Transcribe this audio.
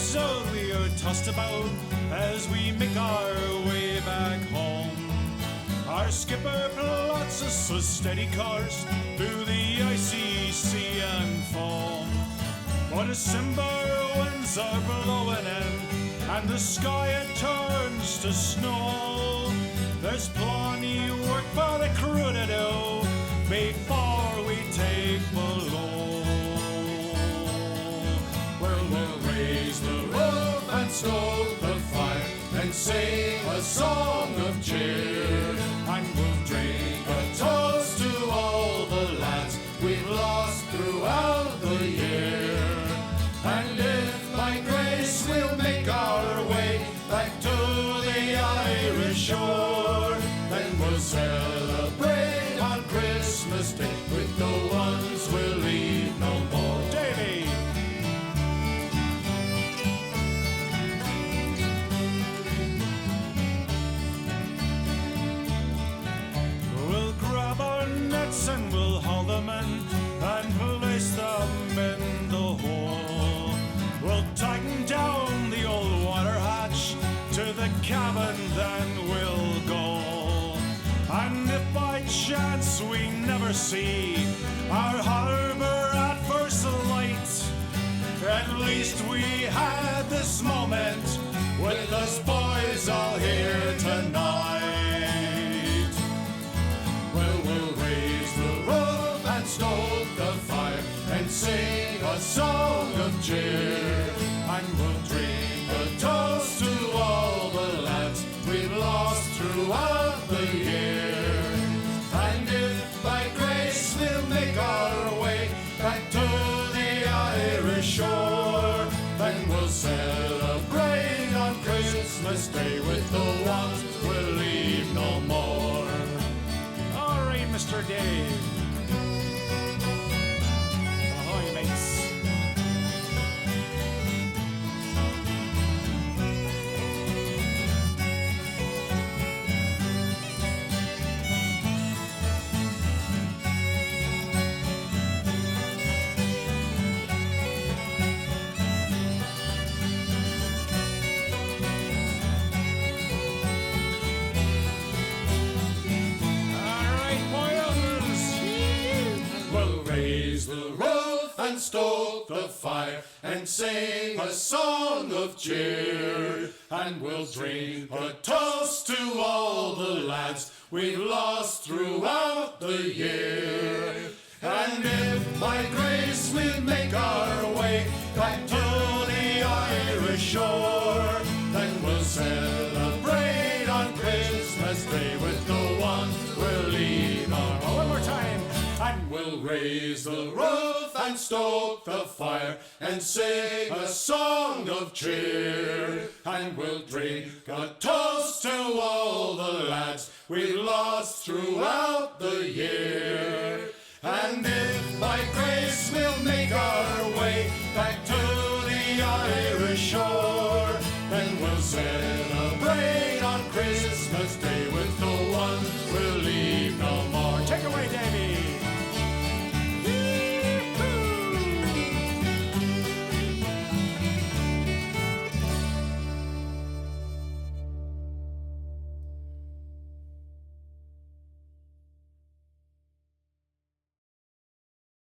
So we are tossed about as we make our way back home. Our skipper plots us a steady course through the icy sea and foam. But December winds are blowing in and the sky it turns to snow. There's plenty work for the crew to do before we take below. Well, we'll raise the roof and stoke the fire and sing a song of cheer, and we'll drink a toast to all the lads we've lost throughout the year. And if by grace we'll make our way back to the Irish shore, then we'll celebrate on Christmas Day with the ones we'll leave no more. Davy! We'll grab our nets and we'll haul them in and place them in the hole. We'll tighten down the old water hatch to the cabin, then we'll go. And if by chance we never see our harbour at first light, at least we had this moment with us boys all here tonight. Well, we'll raise the roof and stoke the fire and sing a song of cheer, and we'll drink a toast to all the lads we've lost throughout the year. And if by grace we'll make our way back to the Irish shore, then we'll celebrate on Christmas Day with the ones we'll leave no more. All right, Mr. Dave. Ahoy, mates. The roof and stoke the fire and sing a song of cheer, and we'll drink a toast to all the lads we've lost throughout the year. And if by grace we'll make our way back to the Irish shore, then we'll celebrate on Christmas Day with the ones we'll leave our home. One more time. And we'll raise the roof and stoke the fire and sing a song of cheer, and we'll drink a toast to all the lads we've lost throughout